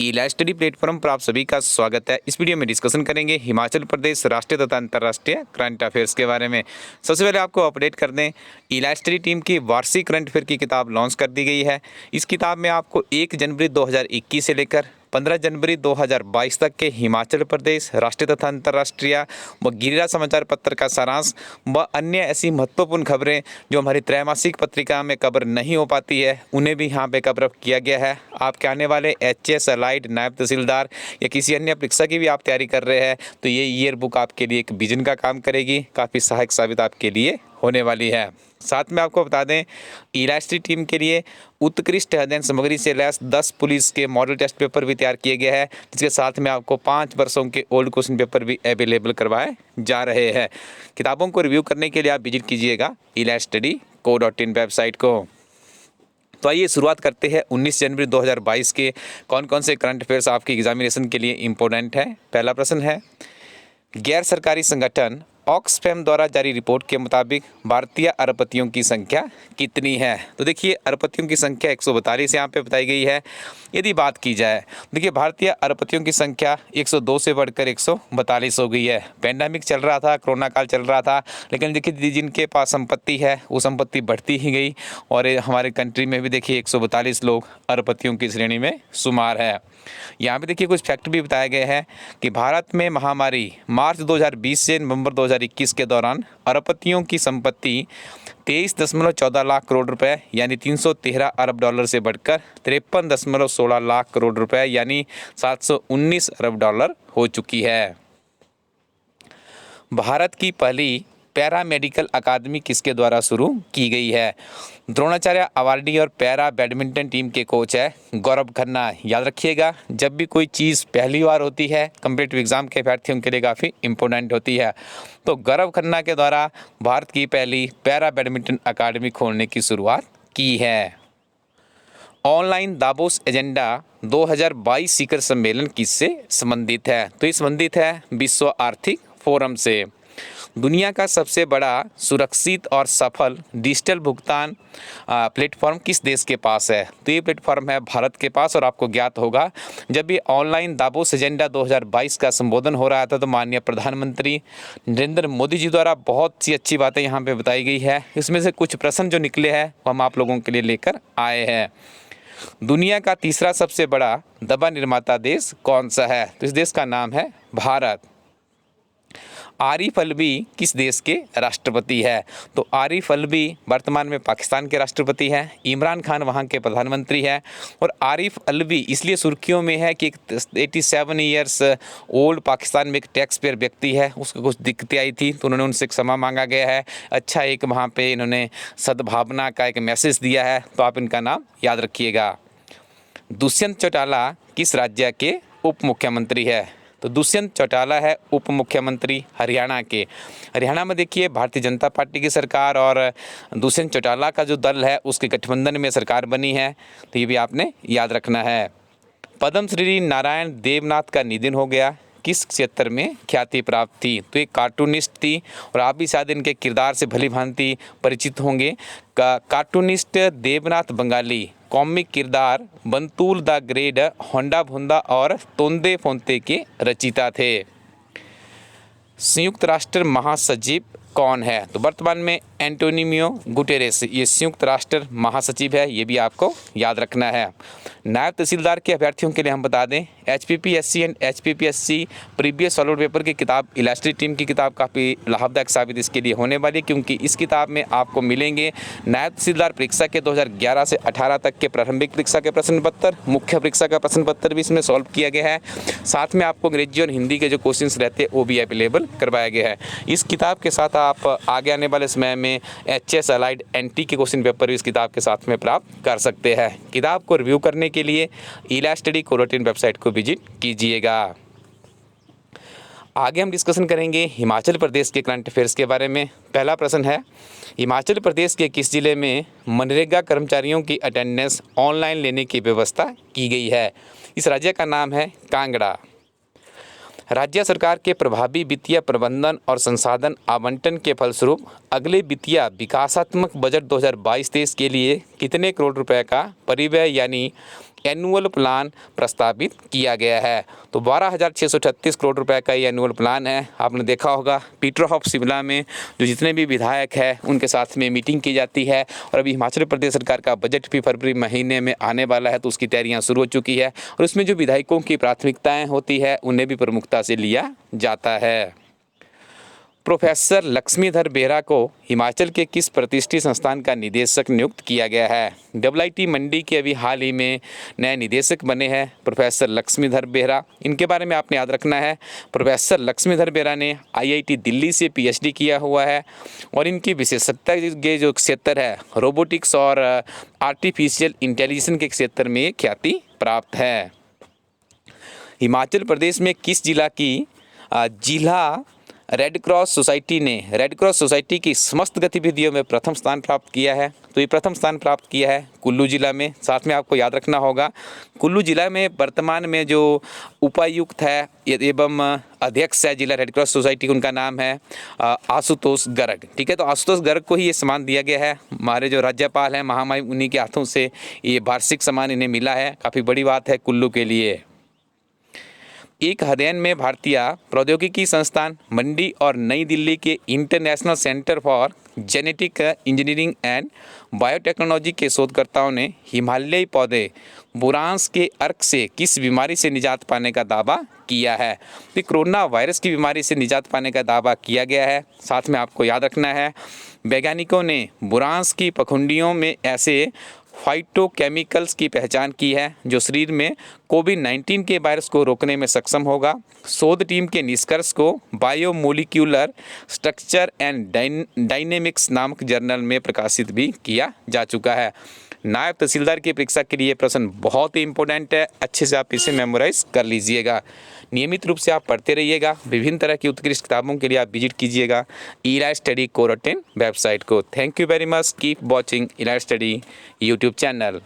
ई study platform पर आप सभी का स्वागत है। इस वीडियो में डिस्कशन करेंगे हिमाचल प्रदेश राष्ट्रीय तथा अंतर्राष्ट्रीय करंट अफेयर्स के बारे में। सबसे पहले आपको अपडेट कर दें, ई स्टडी टीम की वार्षिक करंट अफेयर की किताब लॉन्च कर दी गई है। इस किताब में आपको 1 जनवरी 2021 से लेकर 15 जनवरी 2022 तक के हिमाचल प्रदेश राष्ट्रीय तथा अंतर्राष्ट्रीय व गिरिराज समाचार पत्र का सारांश व अन्य ऐसी महत्वपूर्ण खबरें जो हमारी त्रैमासिक पत्रिका में कवर नहीं हो पाती है, उन्हें भी यहाँ पे कवर किया गया है। आपके आने वाले एचएस, अलाइड, नायब तहसीलदार या किसी अन्य परीक्षा की भी आप तैयारी कर रहे हैं तो ये ईयर बुक आपके लिए एक विजन का काम करेगी, काफ़ी सहायक साबित आपके लिए होने वाली है। साथ में आपको बता दें, ई स्टडी टीम के लिए उत्कृष्ट अध्ययन सामग्री से लैस 10 पुलिस के मॉडल टेस्ट पेपर भी तैयार किए गए हैं, जिसके साथ में आपको 5 वर्षों के ओल्ड क्वेश्चन पेपर भी अवेलेबल करवाए जा रहे हैं। किताबों को रिव्यू करने के लिए आप विजिट कीजिएगा estudyco.in वेबसाइट को। तो आइए शुरुआत करते हैं 19 जनवरी 2022 के कौन कौन से करंट अफेयर्स आपकी एग्जामिनेशन के लिए इम्पोर्टेंट है। पहला प्रश्न है, गैर सरकारी संगठन ऑक्सफैम द्वारा जारी रिपोर्ट के मुताबिक भारतीय अरबपतियों की संख्या कितनी है। तो देखिए, अरबपतियों की संख्या 142 यहाँ पे बताई गई है। यदि बात की जाए, देखिए भारतीय अरबपतियों की संख्या 102 से बढ़कर 142 हो गई है। पेंडेमिक चल रहा था, कोरोना काल चल रहा था, लेकिन देखिए जिनके पास संपत्ति है वो संपत्ति बढ़ती ही गई और हमारे कंट्री में भी देखिए 142 लोग अरबपतियों की श्रेणी में शुमार है। यहाँ पे देखिए कुछ फैक्ट भी बताए गए हैं कि भारत में महामारी मार्च 2020 से नवंबर 2021 के दौरान अरबपतियों की संपत्ति 23.14 लाख करोड़ रुपए यानी 313 अरब डॉलर से बढ़कर 53.16 लाख करोड़ रुपए यानी 719 अरब डॉलर हो चुकी है। भारत की पहली पैरा मेडिकल अकादमी किसके द्वारा शुरू की गई है। द्रोणाचार्य अवार्डी और पैरा बैडमिंटन टीम के कोच है गौरव खन्ना। याद रखिएगा, जब भी कोई चीज़ पहली बार होती है कॉम्पिटिटिव एग्जाम के अभ्यर्थियों के लिए काफ़ी इंपॉर्टेंट होती है। तो गौरव खन्ना के द्वारा भारत की पहली पैरा बैडमिंटन अकादमी खोलने की शुरुआत की है। ऑनलाइन दावोस एजेंडा 2022 शिखर सम्मेलन किससे संबंधित है। तो ये संबंधित है विश्व आर्थिक फोरम से। दुनिया का सबसे बड़ा सुरक्षित और सफल डिजिटल भुगतान प्लेटफॉर्म किस देश के पास है। तो ये प्लेटफॉर्म है भारत के पास। और आपको ज्ञात होगा, जब ये ऑनलाइन दावोस एजेंडा 2022 का संबोधन हो रहा था तो माननीय प्रधानमंत्री नरेंद्र मोदी जी द्वारा बहुत सी अच्छी बातें यहाँ पे बताई गई है। इसमें से कुछ प्रश्न जो निकले हैं वो हम आप लोगों के लिए लेकर आए हैं। दुनिया का तीसरा सबसे बड़ा दवा निर्माता देश कौन सा है। तो इस देश का नाम है भारत। आरिफ अलवी किस देश के राष्ट्रपति है। तो आरिफ अलवी वर्तमान में पाकिस्तान के राष्ट्रपति हैं। इमरान खान वहाँ के प्रधानमंत्री हैं। और आरिफ अलवी इसलिए सुर्खियों में है कि 87 ईयर्स ओल्ड पाकिस्तान में एक टैक्स पेयर व्यक्ति है, उसको कुछ दिक्कतें आई थी तो उन्होंने उनसे क्षमा मांगा गया है। अच्छा, एक वहाँ पे इन्होंने सद्भावना का एक मैसेज दिया है, तो आप इनका नाम याद रखिएगा। दुष्यंत चौटाला किस राज्य के उप मुख्यमंत्री है। तो दुष्यंत चौटाला है उप मुख्यमंत्री हरियाणा के। हरियाणा में देखिए भारतीय जनता पार्टी की सरकार और दुष्यंत चौटाला का जो दल है उसके गठबंधन में सरकार बनी है, तो ये भी आपने याद रखना है। पद्मश्री नारायण देवनाथ का निधन हो गया, किस क्षेत्र में ख्याति प्राप्त थी। तो एक कार्टूनिस्ट थी और आप भी शायद इनके किरदार से भली भांति परिचित होंगे। कार्टूनिस्ट देवनाथ बंगाली कॉमिक किरदार बंतूल द ग्रेट, होंडा भुंदा और तोंदे फोंते के रचयिता थे। संयुक्त राष्ट्र महासचिव कौन है। तो वर्तमान में एंटोनियो गुटेरेस ये संयुक्त राष्ट्र महासचिव है, ये भी आपको याद रखना है। नायब तहसीलदार के अभ्यर्थियों के लिए हम बता दें, HPPSC and HPPSC previous solid paper की किताब ई स्टडी टीम की किताब काफ़ी लाभदायक साबित इसके लिए होने वाली है, क्योंकि इस किताब में आपको मिलेंगे नायब तहसीलदार परीक्षा के 2011 से 18 तक के प्रारंभिक परीक्षा के प्रश्न पत्र, मुख्य परीक्षा का प्रश्न पत्र भी इसमें सॉल्व किया गया है। साथ में आपको अंग्रेजी और हिंदी के जो क्वेश्चन रहते हैं वो भी अवेलेबल करवाया गया है। इस किताब के साथ आप आगे आने वाले समय में HS, अलाइड, NT के क्वेश्चन पेपर भी इस किताब के साथ में प्राप्त कर सकते हैं। किताब को रिव्यू करने के लिए estudyco.in वेबसाइट को विजिट कीजिएगा। आगे हम डिस्कशन करेंगे हिमाचल प्रदेश के करंट अफेयर्स के बारे में। पहला प्रश्न है, हिमाचल प्रदेश के किस जिले में मनरेगा कर्मचारियों की अटेंडेंस ऑनलाइन लेने की व्यवस्था की गई है। इस राज्य का नाम है कांगड़ा। राज्य सरकार के प्रभावी वित्तीय प्रबंधन और संसाधन आवंटन के फलस्वरूप अगले वित्तीय विकासात्मक बजट 2022-23 के लिए कितने करोड़ रुपए का परिव्यय यानी एनुअल प्लान प्रस्तावित किया गया है? तो 12,638 करोड़ रुपए का ये एनुअल प्लान है। आपने देखा होगा पीटरहॉफ शिमला में जो जितने भी विधायक हैं उनके साथ में मीटिंग की जाती है, और अभी हिमाचल प्रदेश सरकार का बजट भी फरवरी महीने में आने वाला है, तो उसकी तैयारियां शुरू हो चुकी है और उसमें जो विधायकों की प्राथमिकताएँ होती है उन्हें भी प्रमुखता से लिया जाता है। प्रोफेसर लक्ष्मीधर बेहरा को हिमाचल के किस प्रतिष्ठित संस्थान का निदेशक नियुक्त किया गया है? AAIT मंडी के अभी हाल ही में नए निदेशक बने हैं प्रोफेसर लक्ष्मीधर बेहरा। इनके बारे में आपने याद रखना है, प्रोफेसर लक्ष्मीधर बेहरा ने IIT दिल्ली से PhD किया हुआ है और इनकी विशेषज्ञता के जो क्षेत्र है रोबोटिक्स और आर्टिफिशियल इंटेलिजेंस के क्षेत्र में ख्याति प्राप्त है। हिमाचल प्रदेश में किस जिला की जिला रेड क्रॉस सोसाइटी की समस्त गतिविधियों में प्रथम स्थान प्राप्त किया है? तो ये प्रथम स्थान प्राप्त किया है कुल्लू जिला में। साथ में आपको याद रखना होगा कुल्लू जिला में वर्तमान में जो उपायुक्त है एवं अध्यक्ष है जिला रेड क्रॉस सोसाइटी, उनका नाम है आशुतोष गर्ग। ठीक है, तो आशुतोष गर्ग को ही ये सम्मान दिया गया है। हमारे जो राज्यपाल हैं महामहिम उन्हीं के हाथों से ये वार्षिक सम्मान इन्हें मिला है। काफ़ी बड़ी बात है कुल्लू के लिए। एक अध्ययन में भारतीय प्रौद्योगिकी संस्थान मंडी और नई दिल्ली के international centre for genetic engineering and biotechnology के शोधकर्ताओं ने हिमालयी पौधे बुरांस के अर्क से किस बीमारी से निजात पाने का दावा किया है? तो कोरोना वायरस की बीमारी से निजात पाने का दावा किया गया है। साथ में आपको याद रखना है वैज्ञानिकों ने बुरांस की पखुंडियों में ऐसे फाइटोकेमिकल्स की पहचान की है जो शरीर में कोविड-19 के वायरस को रोकने में सक्षम होगा। शोध टीम के निष्कर्ष को बायोमोलिक्यूलर स्ट्रक्चर एंड डायनेमिक्स नामक जर्नल में प्रकाशित भी किया जा चुका है। नायब तहसीलदार की परीक्षा के लिए प्रश्न बहुत ही इंपॉर्टेंट है, अच्छे से आप इसे मेमोराइज कर लीजिएगा। नियमित रूप से आप पढ़ते रहिएगा। विभिन्न तरह की उत्कृष्ट किताबों के लिए आप विजिट कीजिएगा इलाइट स्टडी कोर 10 वेबसाइट को। Thank you very much, keep watching elite study YouTube channel.